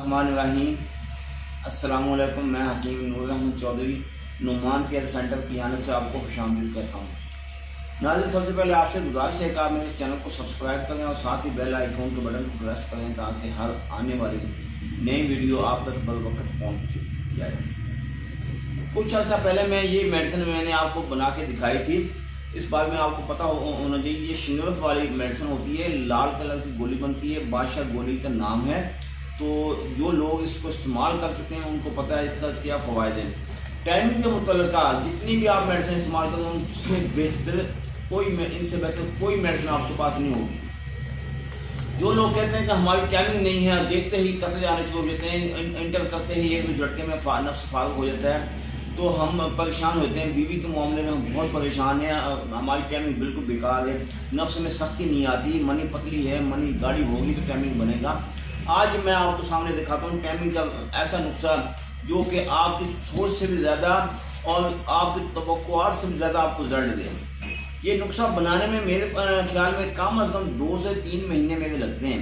बिस्मिल्लाहिर्रहमानिर्रहीम। अस्सलाम वालेकुम। मैं हकीम नूर अहमद चौधरी नुमान केयर सेंटर की जानब से आपको खुशामदीद करता हूँ। नाज़रीन, सबसे पहले आपसे गुजारिश है कि आप मेरे इस चैनल को सब्सक्राइब करें और साथ ही बेल आइकन के बटन को प्रेस करें ताकि हर आने वाली नई वीडियो आप तक बर वक्त पहुँच जाए। कुछ अर्सा पहले मैं ये मेडिसिन मैंने आपको बना के दिखाई थी। इस बारे में आपको पता होना चाहिए, ये शिंगरफ वाली मेडिसिन होती है, लाल कलर की गोली बनती है, बादशाह गोली का नाम है। तो जो लोग इसको इस्तेमाल कर चुके हैं उनको पता है इसका क्या फ़वायद है। टाइमिंग के मुतल्लिका जितनी भी आप मेडिसिन इस्तेमाल करें उनसे बेहतर इनसे बेहतर कोई मेडिसिन आपके पास नहीं होगी। जो लोग कहते हैं कि हमारी टाइमिंग नहीं है, देखते ही कतरे जाने शुरू हो जाते हैं, इंटर करते ही एक झटके में नफ्स फारुग हो जाता है, तो हम परेशान होते हैं। बीवी के मामले में हम बहुत परेशान हैं, हमारी टाइमिंग बिल्कुल बेकार है, नफ्स में सख्ती नहीं आती, मनी पतली है, मनी गाढ़ी होगी तो टाइमिंग बनेगा। आज मैं आपको सामने दिखाता हूँ टाइमिंग का ऐसा नुस्खा जो कि आपकी सोच से भी ज़्यादा और आपकी तवक्कुआत से भी ज़्यादा आपको रिजल्ट दे। ये नुस्खा बनाने में मेरे ख्याल में कम अज़ कम 2 से 3 महीने मेरे लगते हैं।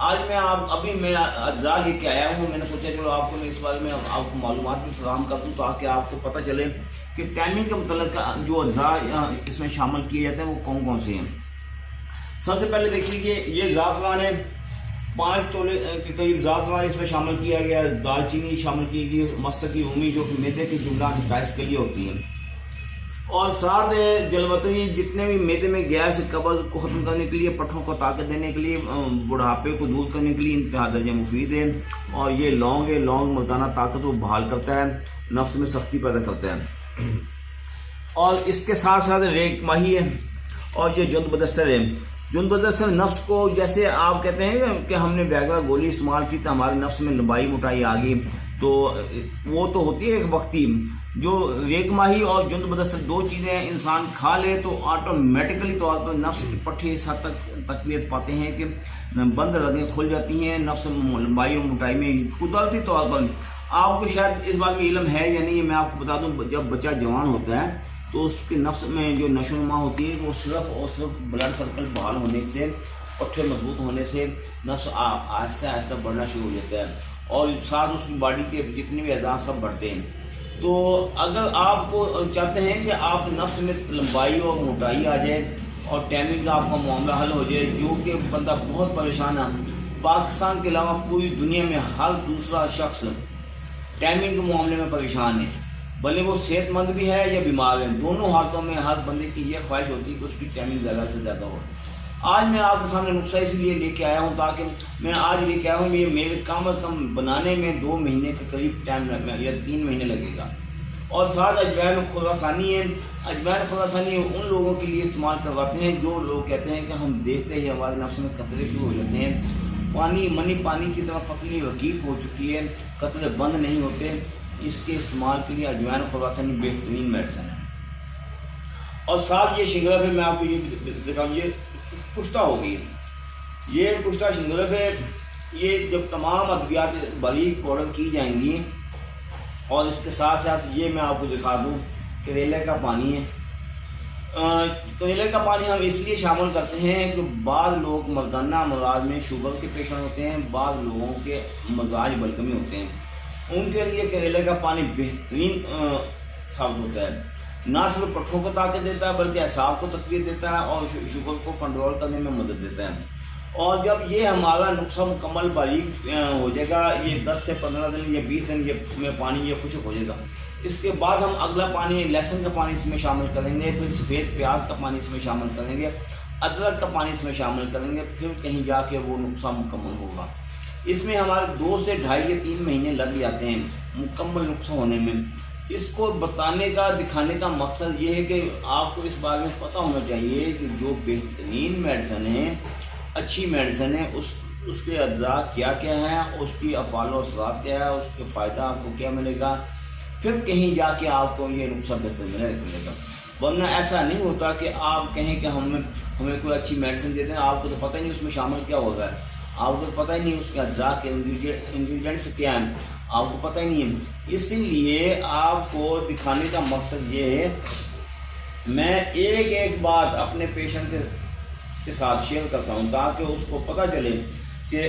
आज मैं अज्जा लेके आया हूँ। मैंने सोचा चलो आपको मैं इस बारे में आपको मालूमात भी फराहम कर दूँ ताकि आपको पता चले कि टाइमिंग के मतलब जो अज्जा इसमें शामिल किए जाते हैं वो कौन कौन से हैं। सबसे पहले देखिए ये ज़ाफ़रान है, 5 तोले के करीब ज़ाफ़रान इसमें शामिल किया गया। दालचीनी शामिल की गई, मस्तकी उमी जो कि मैदे की जुमला गैस के लिए होती है, और साथ जलवतनी जितने भी मैदे में गैस कब्ज़ को ख़त्म करने के लिए, पट्ठों को ताकत देने के लिए, बुढ़ापे को दूर करने के लिए इंतहा दर्जे मुफीद है। और ये लौंग है, लौंग मर्दाना ताकत को बहाल करता है, नफ्स में सख्ती पैदा करता है। और इसके साथ साथ रेग माही है और ये जुंद बदस्तर है। जुंद बदस्तर नफ्स को, जैसे आप कहते हैं कि हमने वैगरा गोली इस्तेमाल की तो हमारे नफ्स में लंबाई मोटाई आ गई, तो वो तो होती है एक वक्ती। जो रेग माही और जुंद बदस्तर 2 चीज़ें इंसान खा ले तो ऑटोमेटिकली तौर पर नफ्स की पट्टी इस हद तक तकवीत पाते हैं कि बंद रगें खुल जाती हैं, नफ्स लंबाई और मोटाई में कुदरती तौर पर। आपको शायद इस बात में इल्म है या नहीं, मैं आपको बता दूं, जब बच्चा जवान होता है तो उसके नफ्स में जो नशोनुमा होती है वो सिर्फ और सिर्फ ब्लड सर्कल बहाल होने से, पट्टे मजबूत होने से नफ्स आहिस्ता आहिस्ता बढ़ना शुरू हो जाता है और साथ उसकी बॉडी के जितने भी अज़ा सब बढ़ते हैं। तो अगर आपको चाहते हैं कि आप नफ्स में लंबाई और मोटाई आ जाए और टाइमिंग का आपका मामला हल हो जाए, जो कि बंदा बहुत परेशान है, पाकिस्तान के अलावा पूरी दुनिया में हर दूसरा शख्स टाइमिंग के मामले में परेशान है, भले वो सेहतमंद भी है या बीमार है, दोनों हाथों में हर बंदे की ये ख्वाहिश होती है कि उसकी टाइमिंग ज़्यादा से ज़्यादा हो। आज मैं आपके सामने नुस्खा इसलिए लेके आया हूँ ताकि मैं आज लेके आया हूँ, ये मेरे कम अज़ कम बनाने में 2 महीने के करीब टाइम या 3 महीने लगेगा। और साथ अजवैन खुरासानी है। अजवैन खुरासानी उन लोगों के लिए इस्तेमाल करवाते हैं जो लोग कहते हैं कि हम देखते ही हमारे नफ्स में कतरे शुरू हो जाते हैं, पानी की तरह पतली रकीब हो चुकी है, कतरे बंद नहीं होते। इसके इस्तेमाल के लिए अजवैन खुरासानी बेहतरीन मेडिसिन है। और साथ ये शिंगरफ है, मैं आपको ये दिखाऊँ, ये कुश्ता होगी, ये कुश्ता शिंगरफ है। ये जब तमाम अद्वियात बारीक पाउडर की जाएंगी, और इसके साथ साथ ये मैं आपको दिखा दूँ करेले का पानी है। करेले का पानी हम इसलिए शामिल करते हैं कि बाद लोग मर्दाना अमराज में शुगर के पेशेंट होते हैं, बाद लोगों के मजाज बलगमी होते हैं, उनके लिए करेले का पानी बेहतरीन साबित होता है। ना सिर्फ पट्ठों को ताकत देता है बल्कि असाब को तकवीत देता है और शुगर को कंट्रोल करने में मदद देता है। और जब ये हमारा नुस्खा मुकम्मल बारीक हो जाएगा, ये 10 से 15 दिन या 20 दिन में पानी ये खुश्क हो जाएगा, इसके बाद हम अगला पानी लहसुन का पानी इसमें शामिल करेंगे, फिर सफ़ेद प्याज का पानी इसमें शामिल करेंगे, अदरक का पानी इसमें शामिल करेंगे, फिर कहीं जाके वो नुस्खा मुकम्मल होगा। इसमें हमारे 2 से 2.5 या 3 महीने लग जाते हैं मुकम्मल नुस्खा होने में। इसको बताने का, दिखाने का मकसद ये है कि आपको इस बारे में पता होना चाहिए कि जो बेहतरीन मेडिसिन है, अच्छी मेडिसिन है, उसके अज्जा क्या क्या हैं, उसकी अफ़ाल और असरात क्या है, उसके फ़ायदा आपको क्या मिलेगा, फिर कहीं जाके आपको ये नुस्खा बेहतर मिलेगा। वरना ऐसा नहीं होता कि आप कहें कि हमें कोई अच्छी मेडिसिन देते हैं, आपको तो पता ही नहीं उसमें शामिल क्या होगा, आपको तो पता ही नहीं उसके अज्जा के इंग्रीडियंट्स क्या हैं, आपको पता ही नहीं है। इसीलिए आपको दिखाने का मकसद ये है, मैं एक बात अपने पेशेंट के साथ शेयर करता हूँ ताकि उसको पता चले کہ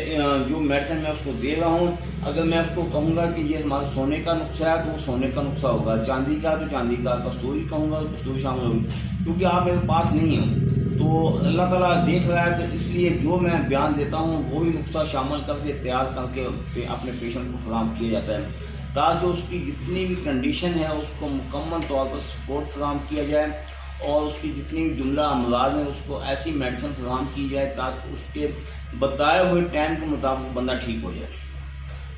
جو میڈیسن میں اس کو دے رہا ہوں، اگر میں اس کو کہوں گا کہ یہ ہمارا سونے کا نسخہ ہے تو وہ سونے کا نسخہ ہوگا، چاندی کا تو چاندی کا، کستوری کہوں گا تو کستوری شامل ہوگی، کیونکہ آپ میرے پاس نہیں ہیں تو اللہ تعالیٰ دیکھ رہا ہے، تو اس لیے جو میں بیان دیتا ہوں وہی نسخہ شامل کر کے تیار کر کے اپنے پیشنٹ کو فراہم کیا جاتا ہے، تاکہ اس کی جتنی بھی کنڈیشن ہے اس کو مکمل طور پر سپورٹ فراہم کیا جائے، اور اس کی جتنی بھی جملہ امراض ہیں اس کو ایسی میڈیسن فراہم کی جائے تاکہ اس کے بتائے ہوئے ٹائم کے مطابق بندہ ٹھیک ہو جائے۔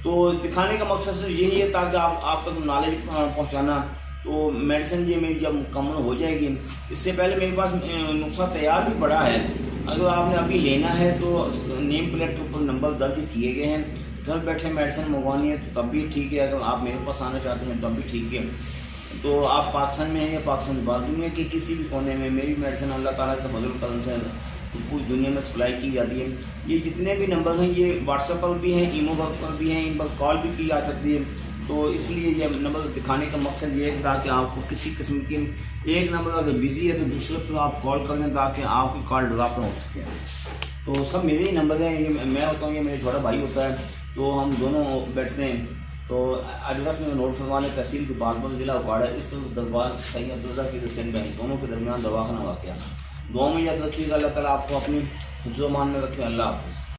تو دکھانے کا مقصد صرف یہی ہے تاکہ آپ تک نالج پہنچانا۔ تو میڈیسن یہ میری جب مکمل ہو جائے گی، اس سے پہلے میرے پاس نسخہ تیار بھی پڑا ہے، اگر آپ نے ابھی لینا ہے تو نیم پلیٹ کے اوپر نمبر درج کیے گئے ہیں، گھر بیٹھے میڈیسن منگوانی ہے تو تب بھی ٹھیک ہے، اگر آپ میرے پاس آنا چاہتے ہیں تب بھی ٹھیک ہے۔ تو آپ پاکستان میں ہیں یا پاکستان کے بعد دنیا کے کسی بھی کونے میں میری میڈیسن اللہ تعالیٰ کے فضل و کرم سے پوری دنیا میں سپلائی کی جاتی ہے۔ یہ جتنے بھی نمبر ہیں یہ واٹس ایپ پر بھی ہیں، ایمو پر بھی ہیں، ان پر کال بھی کی جا سکتی ہے، تو اس لیے یہ نمبر دکھانے کا مقصد یہ ہے تاکہ آپ کو کسی قسم کی ایک نمبر اگر بزی ہے تو دوسرے پر آپ کال کر لیں تاکہ آپ کی کال ڈراپ نہ ہو سکے۔ تو سب میرے ہی نمبر ہیں، یہ میں ہوتا ہوں، یہ میرے چھوٹا بھائی ہوتا ہے، تو ہم دونوں بیٹھتے ہیں۔ تو ایڈریس میں نوٹ فرمانے، تحصیل کے بعد ضلع اکاڑا، اس طرف دربار سید عبداللہ کی رسین بینک، دونوں کے درمیان دواخانہ واقع۔ دعاؤں میں یاد رکھیے گا، اللہ تعالیٰ آپ کو اپنی حفظ و امان میں رکھے۔ اللہ حافظ۔